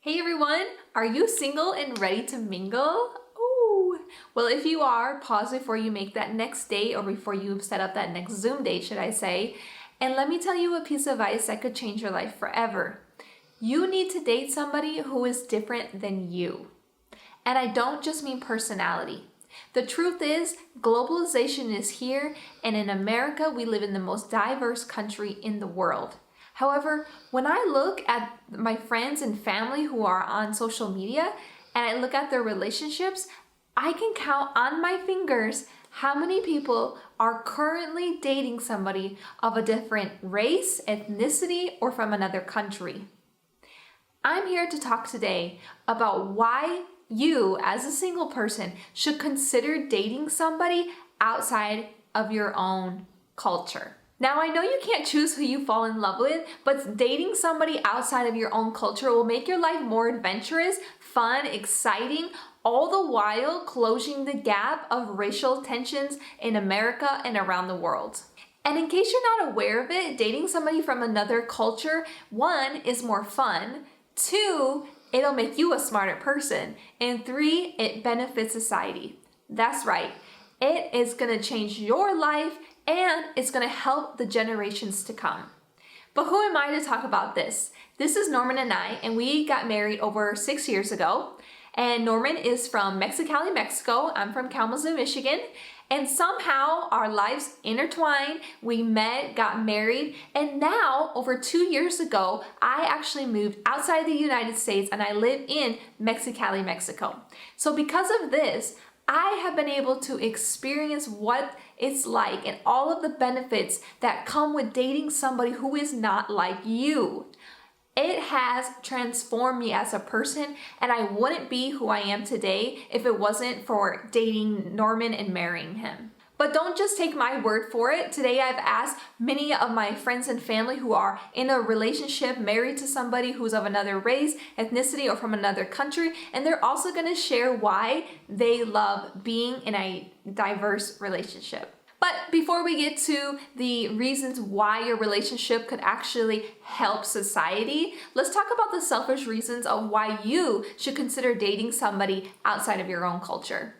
Hey everyone, are you single and ready to mingle? Ooh. Well, if you are, pause before you make that next date or before you set up that next Zoom date, should I say. And let me tell you a piece of advice that could change your life forever. You need to date somebody who is different than you. And I don't just mean personality. The truth is, globalization is here, and in America, we live in the most diverse country in the world. However, when I look at my friends and family who are on social media and I look at their relationships, I can count on my fingers how many people are currently dating somebody of a different race, ethnicity, or from another country. I'm here to talk today about why you, as a single person, should consider dating somebody outside of your own culture. Now, I know you can't choose who you fall in love with, but dating somebody outside of your own culture will make your life more adventurous, fun, exciting, all the while closing the gap of racial tensions in America and around the world. And in case you're not aware of it, dating somebody from another culture, one, is more fun, two, it'll make you a smarter person, and three, it benefits society. That's right, it is gonna change your life and it's gonna help the generations to come. But who am I to talk about this? This is Norman and I, and we got married over 6 years ago. And Norman is from Mexicali, Mexico. I'm from Kalamazoo, Michigan. And somehow our lives intertwined. We met, got married, and now over 2 years ago, I actually moved outside the United States and I live in Mexicali, Mexico. So because of this, I have been able to experience what it's like and all of the benefits that come with dating somebody who is not like you. It has transformed me as a person, and I wouldn't be who I am today if it wasn't for dating Norman and marrying him. But don't just take my word for it. Today I've asked many of my friends and family who are in a relationship, married to somebody who's of another race, ethnicity, or from another country, and they're also going to share why they love being in a diverse relationship. But before we get to the reasons why your relationship could actually help society, let's talk about the selfish reasons of why you should consider dating somebody outside of your own culture.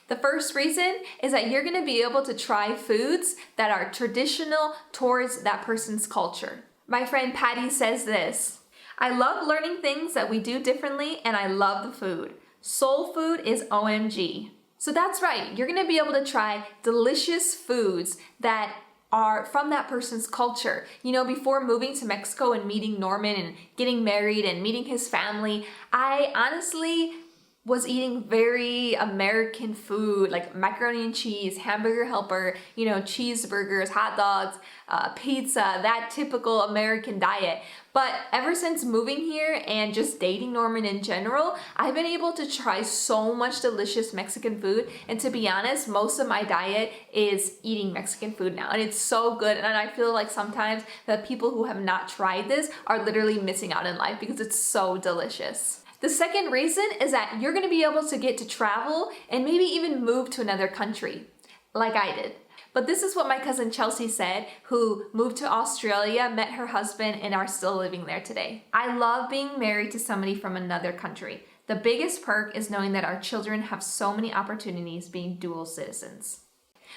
The first reason is that you're gonna be able to try foods that are traditional towards that person's culture. My friend Patty says this: I love learning things that we do differently, and I love the food. Soul food is OMG. So that's right, you're gonna be able to try delicious foods that are from that person's culture. You know, before moving to Mexico and meeting Norman and getting married and meeting his family, I honestly was eating very American food, like macaroni and cheese, hamburger helper, cheeseburgers, hot dogs, pizza, that typical American diet. But ever since moving here and just dating Norman in general, I've been able to try so much delicious Mexican food. And to be honest, most of my diet is eating Mexican food now. And it's so good. And I feel like sometimes the people who have not tried this are literally missing out in life because it's so delicious. The second reason is that you're gonna be able to get to travel and maybe even move to another country, like I did. But this is what my cousin Chelsea said, who moved to Australia, met her husband, and are still living there today. I love being married to somebody from another country. The biggest perk is knowing that our children have so many opportunities being dual citizens.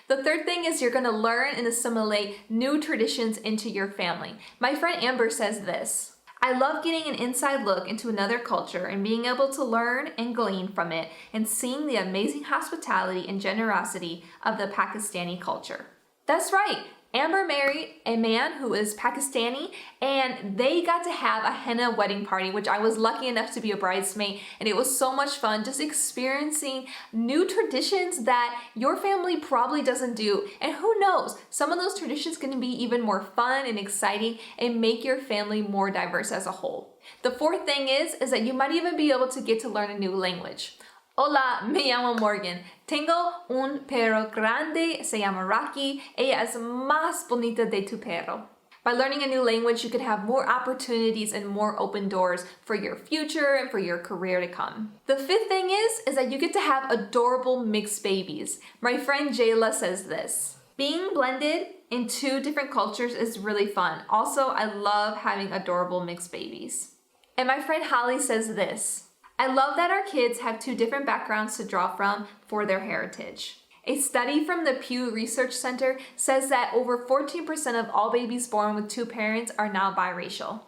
The third thing is you're gonna learn and assimilate new traditions into your family. My friend Amber says this: I love getting an inside look into another culture and being able to learn and glean from it and seeing the amazing hospitality and generosity of the Pakistani culture. That's right, Amber married a man who is Pakistani, and they got to have a henna wedding party, which I was lucky enough to be a bridesmaid, and it was so much fun just experiencing new traditions that your family probably doesn't do. And who knows, some of those traditions can be even more fun and exciting and make your family more diverse as a whole. The fourth thing is that you might even be able to get to learn a new language. Hola, me llamo Morgan. Tengo un perro grande, se llama Rocky. Ella es más bonita de tu perro. By learning a new language, you could have more opportunities and more open doors for your future and for your career to come. The fifth thing is that you get to have adorable mixed babies. My friend Jayla says this: being blended in two different cultures is really fun. Also, I love having adorable mixed babies. And my friend Holly says this: I love that our kids have two different backgrounds to draw from for their heritage. A study from the Pew Research Center says that over 14% of all babies born with two parents are now biracial.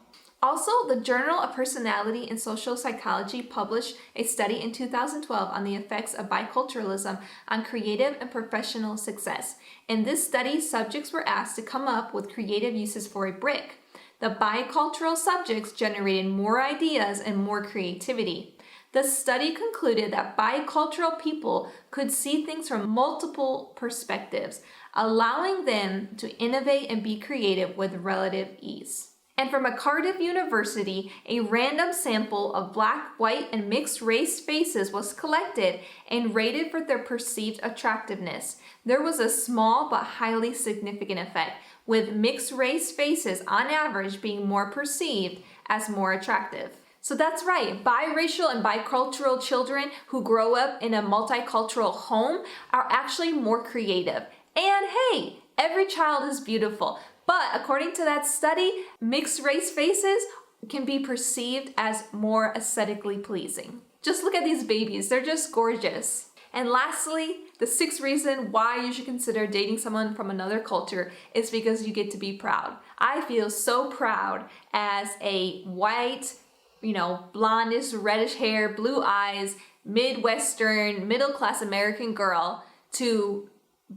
Also, the Journal of Personality and Social Psychology published a study in 2012 on the effects of biculturalism on creative and professional success. In this study, subjects were asked to come up with creative uses for a brick. The bicultural subjects generated more ideas and more creativity. The study concluded that bicultural people could see things from multiple perspectives, allowing them to innovate and be creative with relative ease. And from Cardiff University, a random sample of Black, white, and mixed race faces was collected and rated for their perceived attractiveness. There was a small but highly significant effect, with mixed race faces on average being more perceived as more attractive. So that's right, biracial and bicultural children who grow up in a multicultural home are actually more creative. And hey, every child is beautiful. But according to that study, mixed race faces can be perceived as more aesthetically pleasing. Just look at these babies, they're just gorgeous. And lastly, the sixth reason why you should consider dating someone from another culture is because you get to be proud. I feel so proud as a white, blondish, reddish hair, blue eyes, Midwestern, middle-class American girl to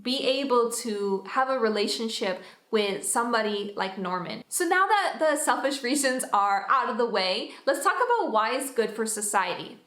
be able to have a relationship with somebody like Norman. So now that the selfish reasons are out of the way, let's talk about why it's good for society.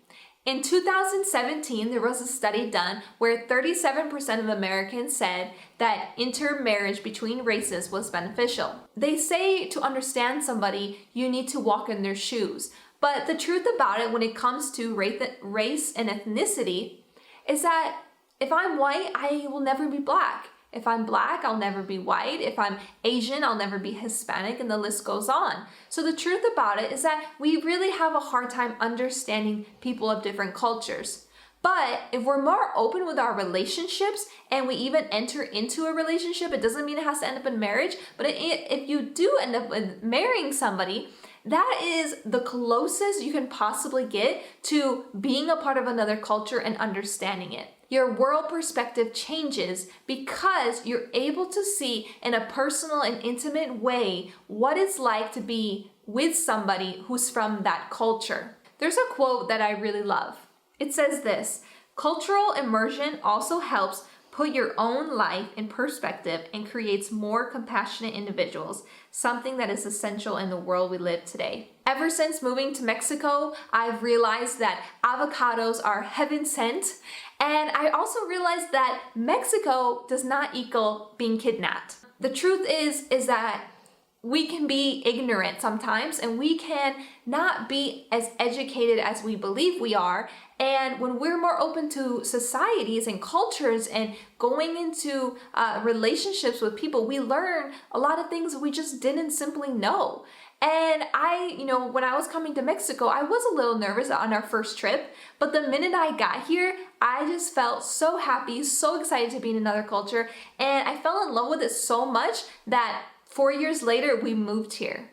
In 2017, there was a study done where 37% of Americans said that intermarriage between races was beneficial. They say to understand somebody, you need to walk in their shoes. But the truth about it when it comes to race and ethnicity is that if I'm white, I will never be Black. If I'm Black, I'll never be white. If I'm Asian, I'll never be Hispanic, and the list goes on. So the truth about it is that we really have a hard time understanding people of different cultures. But if we're more open with our relationships and we even enter into a relationship, it doesn't mean it has to end up in marriage, but if you do end up marrying somebody, that is the closest you can possibly get to being a part of another culture and understanding it. Your world perspective changes because you're able to see in a personal and intimate way what it's like to be with somebody who's from that culture. There's a quote that I really love. It says this: cultural immersion also helps put your own life in perspective and creates more compassionate individuals, something that is essential in the world we live today. Ever since moving to Mexico, I've realized that avocados are heaven sent, and I also realized that Mexico does not equal being kidnapped. The truth is that we can be ignorant sometimes, and we can not be as educated as we believe we are. And when we're more open to societies and cultures and going into relationships with people, we learn a lot of things we just didn't simply know. And when I was coming to Mexico, I was a little nervous on our first trip, but the minute I got here, I just felt so happy, so excited to be in another culture, and I fell in love with it so much that 4 years later, we moved here.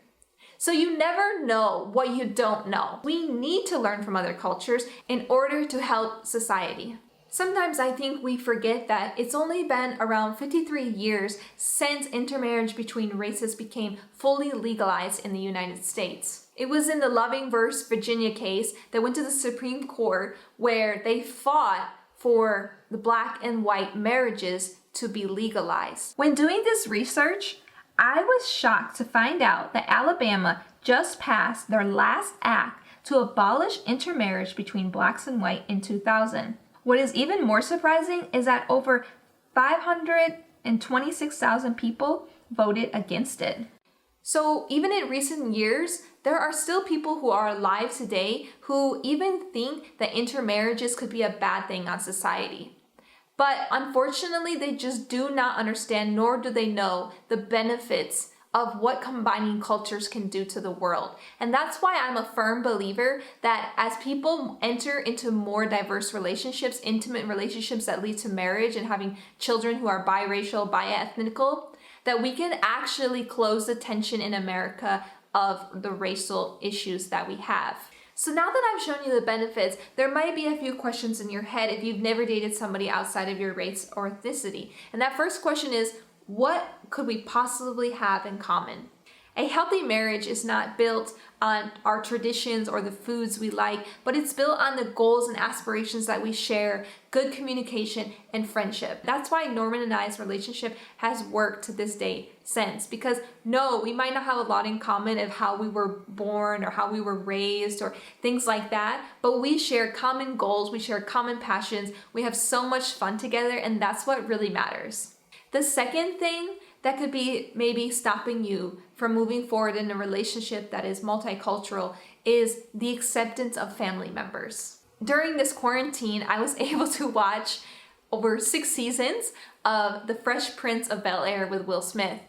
So you never know what you don't know. We need to learn from other cultures in order to help society. Sometimes I think we forget that it's only been around 53 years since intermarriage between races became fully legalized in the United States. It was in the Loving v. Virginia case that went to the Supreme Court where they fought for the Black and white marriages to be legalized. When doing this research, I was shocked to find out that Alabama just passed their last act to abolish intermarriage between Blacks and white in 2000. What is even more surprising is that over 526,000 people voted against it. So even in recent years, there are still people who are alive today who even think that intermarriages could be a bad thing on society. But unfortunately, they just do not understand, nor do they know the benefits of what combining cultures can do to the world. And that's why I'm a firm believer that as people enter into more diverse relationships, intimate relationships that lead to marriage and having children who are biracial, bi-ethnical, that we can actually close the tension in America of the racial issues that we have. So now that I've shown you the benefits, there might be a few questions in your head if you've never dated somebody outside of your race or ethnicity. And that first question is, what could we possibly have in common? A healthy marriage is not built on our traditions or the foods we like, but it's built on the goals and aspirations that we share, good communication, and friendship. That's why Norman and I's relationship has worked to this day since. Because no, we might not have a lot in common of how we were born or how we were raised or things like that, but we share common goals, we share common passions, we have so much fun together, and that's what really matters. The second thing that could be maybe stopping you from moving forward in a relationship that is multicultural is the acceptance of family members. During this quarantine, I was able to watch over 6 seasons of The Fresh Prince of Bel-Air with Will Smith.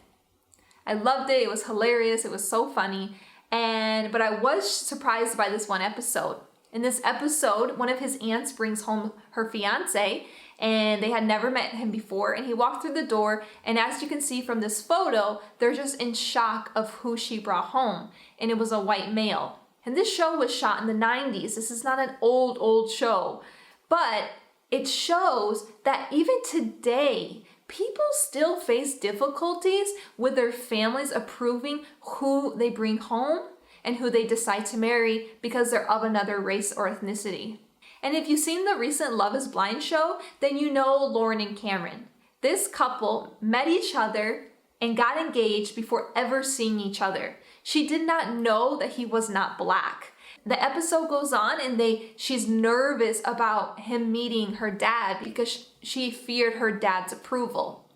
I loved it. It was hilarious. It was so funny. But I was surprised by this one episode. In this episode, one of his aunts brings home her fiance, and they had never met him before, and he walked through the door, and as you can see from this photo, they're just in shock of who she brought home, and it was a white male. And this show was shot in the 90s. This is not an old show, but it shows that even today, people still face difficulties with their families approving who they bring home and who they decide to marry because they're of another race or ethnicity. And if you've seen the recent Love is Blind show, then you know Lauren and Cameron. This couple met each other and got engaged before ever seeing each other. She did not know that he was not black. The episode goes on and she's nervous about him meeting her dad because she feared her dad's approval.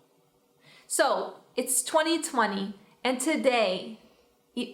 So it's 2020, and today,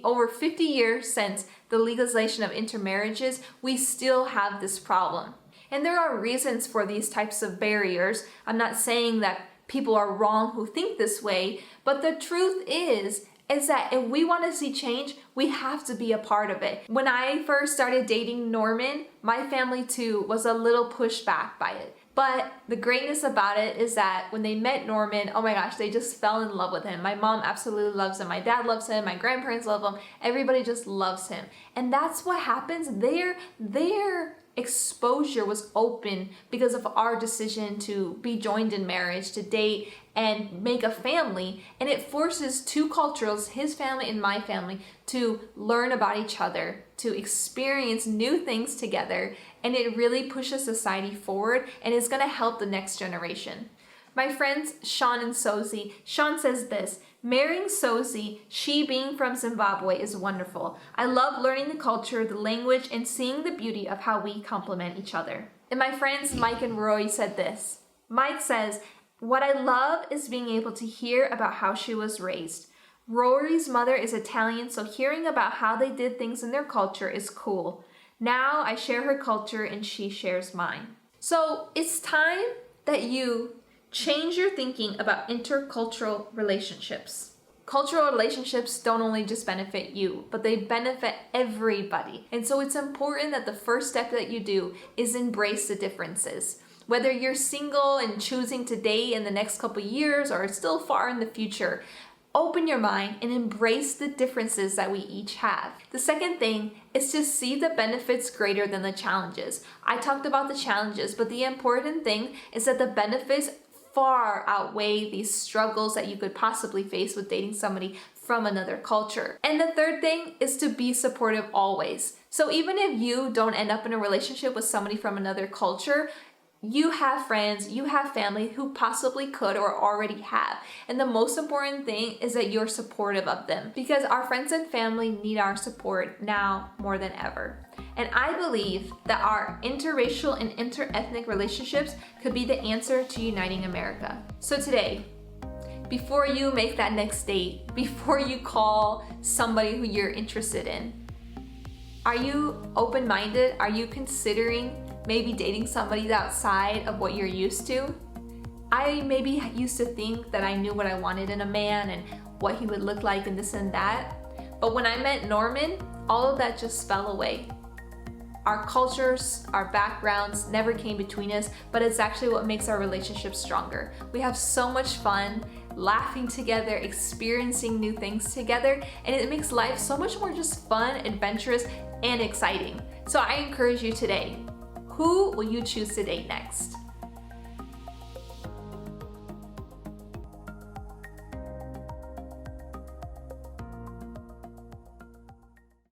over 50 years since the legalization of intermarriages, we still have this problem. And there are reasons for these types of barriers. I'm not saying that people are wrong who think this way, but the truth is that if we want to see change, we have to be a part of it. When I first started dating Norman, my family too was a little pushed back by it. But the greatness about it is that when they met Norman, oh my gosh, they just fell in love with him. My mom absolutely loves him. My dad loves him. My grandparents love him. Everybody just loves him. And that's what happens. Their exposure was open because of our decision to be joined in marriage, to date and make a family. And it forces two cultures, his family and my family, to learn about each other, to experience new things together. And it really pushes society forward, and it's going to help the next generation. My friends Sean and Sozi, Sean says this: marrying Sozi, she being from Zimbabwe, is wonderful. I love learning the culture, the language, and seeing the beauty of how we complement each other. And my friends Mike and Roy said this. Mike says, what I love is being able to hear about how she was raised. Rory's mother is Italian, so hearing about how they did things in their culture is cool. Now I share her culture and she shares mine. So it's time that you change your thinking about intercultural relationships. Cultural relationships don't only just benefit you, but they benefit everybody. And so it's important that the first step that you do is embrace the differences. Whether you're single and choosing to date in the next couple years or still far in the future, open your mind and embrace the differences that we each have. The second thing is to see the benefits greater than the challenges. I talked about the challenges, but the important thing is that the benefits far outweigh these struggles that you could possibly face with dating somebody from another culture. And the third thing is to be supportive always. So even if you don't end up in a relationship with somebody from another culture, you have friends, you have family who possibly could or already have. And the most important thing is that you're supportive of them, because our friends and family need our support now more than ever. And I believe that our interracial and interethnic relationships could be the answer to uniting America. So today, before you make that next date, before you call somebody who you're interested in, are you open-minded? Are you considering maybe dating somebody outside of what you're used to? I maybe used to think that I knew what I wanted in a man and what he would look like and this and that. But when I met Norman, all of that just fell away. Our cultures, our backgrounds never came between us, but it's actually what makes our relationship stronger. We have so much fun laughing together, experiencing new things together, and it makes life so much more just fun, adventurous, and exciting. So I encourage you today, who will you choose to date next?